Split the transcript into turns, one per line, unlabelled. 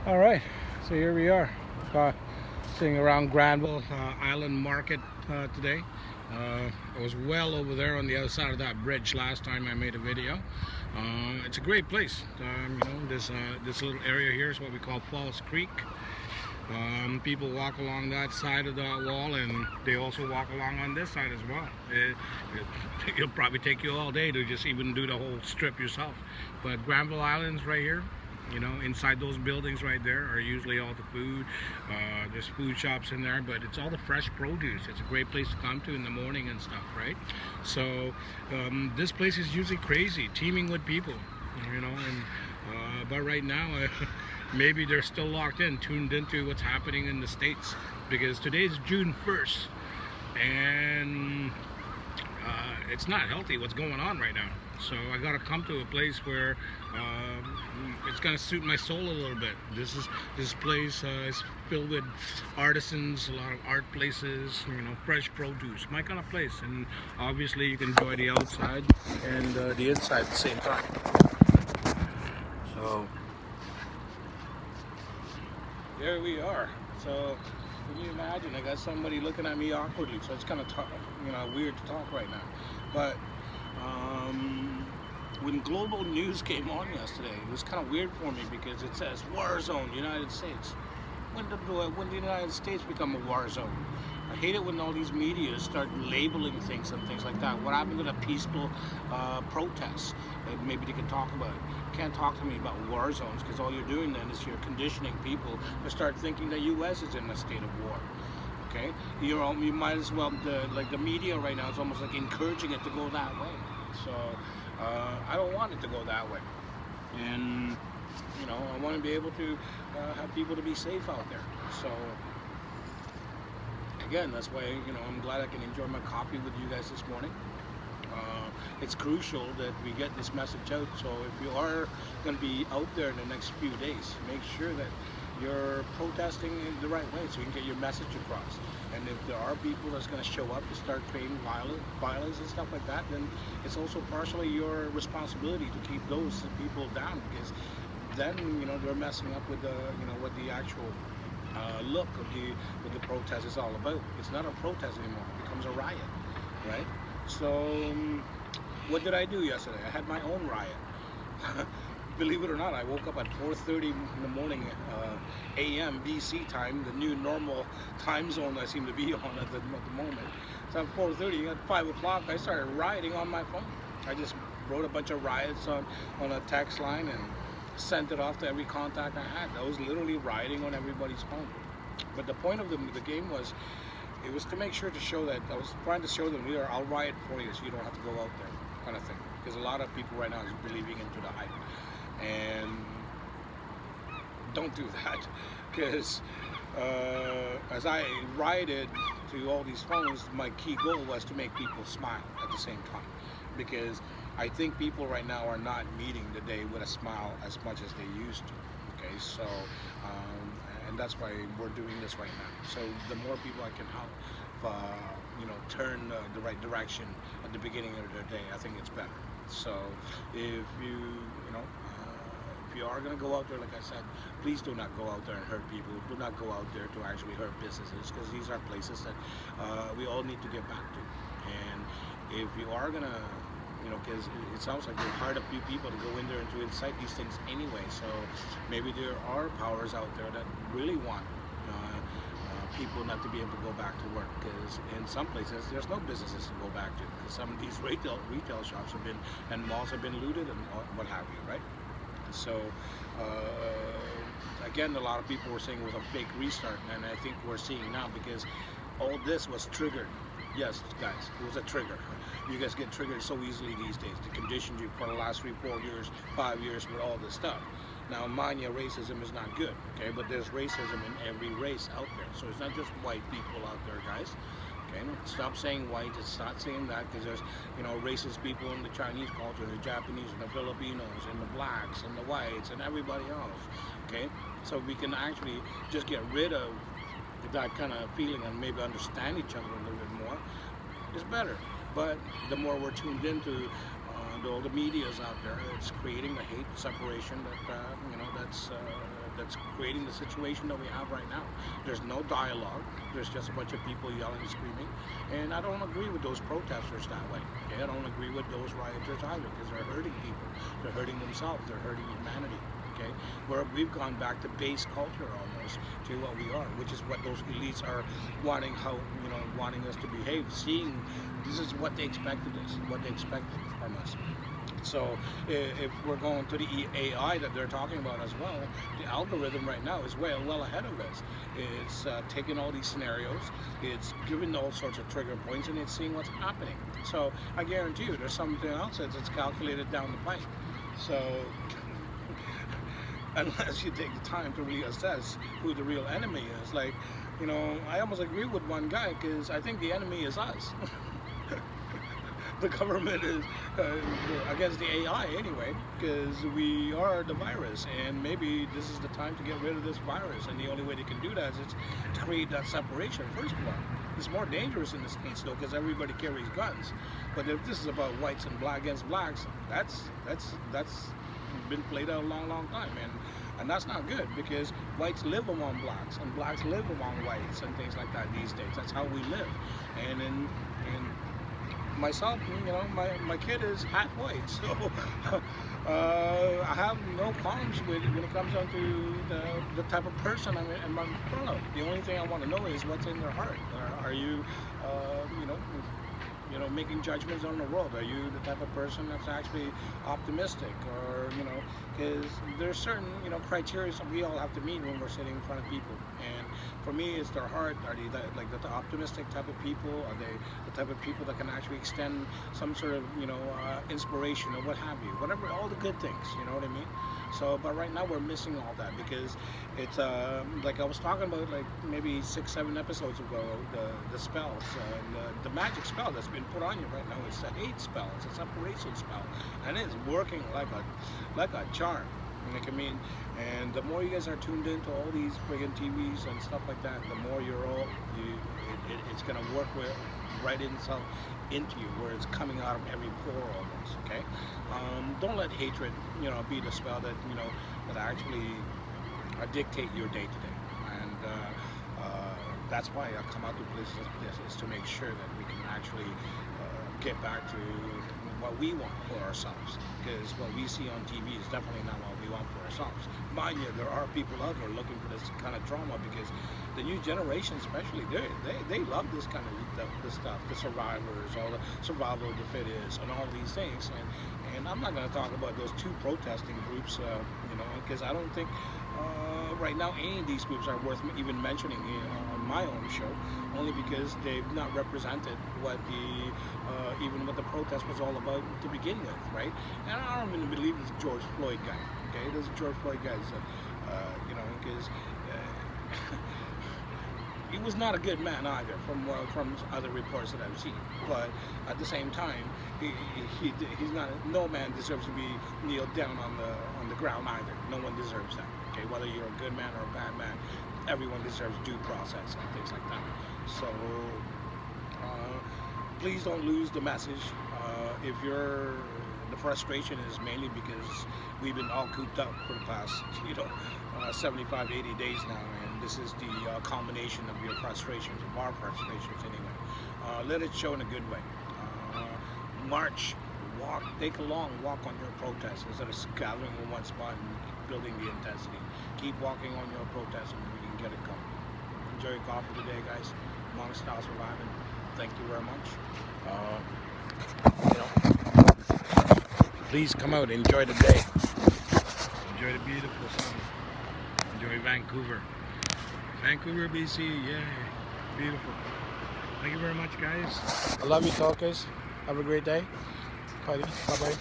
All right, so here we are, sitting around Granville Island Market today. I was well over there on the other side of that bridge last time I made a video. It's a great place. This little area here is what we call Falls Creek. People walk along that side of the wall, and they also walk along on this side as well. It'll probably take you all day to just even do the whole strip yourself. But Granville Island's right here. You know, inside those buildings right there are usually all the food. There's food shops in there, but it's all the fresh produce. It's a great place to come to in the morning and stuff, right? So this place is usually crazy, teeming with people, you know. And but right now, maybe they're still locked in, tuned into what's happening in the States, because today's June 1st, and it's not healthy what's going on right now. So I gotta come to a place where it's gonna suit my soul a little bit. This place is filled with artisans, a lot of art places, you know, fresh produce, my kind of place. And obviously you can enjoy the outside and the inside at the same time. So there we are. So can you imagine? I got somebody looking at me awkwardly, so it's kind of weird to talk right now. But when global news came on yesterday, it was kind of weird for me because it says war zone, United States. When did the United States become a war zone? I hate it when all these media start labeling things and things like that. What happened to the peaceful protests? Maybe they can talk about it. You can't talk to me about war zones, because all you're doing then is you're conditioning people to start thinking the U.S. is in a state of war. Okay, you might as well, the media right now is almost like encouraging it to go that way. So I don't want it to go that way, and I want to be able to have people to be safe out there. So again, that's why I'm glad I can enjoy my coffee with you guys this morning. It's crucial that we get this message out. So if you are going to be out there in the next few days, make sure that you're protesting in the right way so you can get your message across. And if there are people that's going to show up to start creating violence and stuff like that, then it's also partially your responsibility to keep those people down, because then they're messing up with what the actual look of what the protest is all about. It's not a protest anymore; it becomes a riot, right? So what did I do yesterday? I had my own riot. Believe it or not, I woke up at 4:30 in the morning, a.m. BC time, the new normal time zone I seem to be on at the moment. So at 4:30, at 5 o'clock, I started rioting on my phone. I just wrote a bunch of riots on a text line and sent it off to every contact I had. I was literally rioting on everybody's phone. But the point of the game was, it was to make sure to show that, I was trying to show them, I'll riot for you so you don't have to go out there, kind of thing. Because a lot of people right now is believing into the hype. And don't do that, because as I rioted to all these phones, my key goal was to make people smile at the same time, because I think people right now are not meeting the day with a smile as much as they used to. Okay, so and that's why we're doing this right now. So the more people I can help turn the right direction at the beginning of their day, I think it's better. So if if you are going to go out there, like I said, please do not go out there and hurt people. Do not go out there to actually hurt businesses, because these are places that we all need to get back to. And if you are going to, because it sounds like they've hired a few people to go in there and to incite these things anyway. So maybe there are powers out there that really want people not to be able to go back to work, because in some places there's no businesses to go back to, because some of these retail shops have been, and malls have been looted and what have you, right? So again, a lot of people were saying it was a fake restart, and I think we're seeing now, because all this was triggered. Yes, guys, it was a trigger. You guys get triggered so easily these days. They conditioned you for the last 3, 4 years, 5 years with all this stuff. Now, mind you, racism is not good, okay? But there's racism in every race out there. So it's not just white people out there, guys. Okay, stop saying white. Stop saying that, because there's, racist people in the Chinese culture, the Japanese, and the Filipinos, and the blacks, and the whites, and everybody else. Okay, so we can actually just get rid of that kind of feeling and maybe understand each other a little bit more. It's better. But the more we're tuned into all the media's out there, it's creating the hate, separation that that's creating the situation that we have right now. There's no dialogue. There's just a bunch of people yelling and screaming. And I don't agree with those protesters that way. Okay? I don't agree with those rioters either, because they're hurting people. They're hurting themselves. They're hurting humanity. Okay? Where we've gone back to base culture almost to what we are, which is what those elites are wanting, wanting us to behave, seeing this is what they expected from us. So if we're going to the AI that they're talking about as well, the algorithm right now is well ahead of us. It's taking all these scenarios, it's giving all sorts of trigger points, and it's seeing what's happening. So I guarantee you there's something else that's calculated down the pipe. So unless you take the time to really assess who the real enemy is, like, I almost agree with one guy, because I think the enemy is us. The government is against the AI anyway, because we are the virus, and maybe this is the time to get rid of this virus, and the only way they can do that is to create that separation. First of all, it's more dangerous in the States though, because everybody carries guns. But if this is about whites and black against blacks, that's been played out a long time, and that's not good, because whites live among blacks and blacks live among whites and things like that these days. That's how we live. And myself, my kid is half white, so I have no qualms with it when it comes down to the type of person I'm in front of. The only thing I want to know is what's in their heart. Are you, making judgments on the world? Are you the type of person that's actually optimistic, or because there's certain criteria that we all have to meet when we're sitting in front of people. And for me, it's their heart. Are they the optimistic type of people? Are they the type of people that can actually extend some sort of inspiration or what have you? Whatever, all the good things. You know what I mean? So, but right now we're missing all that, because it's like I was talking about, like maybe 6-7 episodes ago, the spells, the magic spell that's been put on you right now. It's a hate spell, it's a separation spell, and it's working like a charm. Like, I mean, and the more you guys are tuned into all these friggin' TVs and stuff like that, the more it's gonna work right into you, where it's coming out of every pore almost. Okay, don't let hatred, be the spell that that actually dictate your day to day. And that's why I come out to places like this, is to make sure that we can actually get back to what we want for ourselves, because what we see on TV is definitely not what we want for ourselves. Mind you, there are people out there looking for this kind of drama, because the new generation especially, they love this kind of this stuff, the survivors, all the survival of the fittest, and all these things. And I'm not going to talk about those two protesting groups, because I don't think right now any of these groups are worth even mentioning on my own show, only because they've not represented what even what the protest was all about to begin with, right? And I don't even believe this George Floyd guy. Okay, this George Floyd guy is, because he was not a good man either, from other reports that I've seen. But at the same time, he's not. No man deserves to be kneeled down on the ground either. No one deserves that. Okay, whether you're a good man or a bad man, everyone deserves due process and things like that. So please don't lose the message. If the frustration is mainly because we've been all cooped up for the past 75, 80 days now, and this is the culmination of your frustrations, of our frustrations anyway. Let it show in a good way. March, walk, take a long walk on your protest instead of gathering in one spot and building the intensity. Keep walking on your protest and we can get it going. Enjoy your coffee today, guys. Long Style Surviving. Thank you very much. Please come out, enjoy the day. Enjoy the beautiful sun. Enjoy Vancouver. Vancouver, BC, yay. Beautiful. Thank you very much, guys. I love you, talkers. Have a great day. Bye-bye.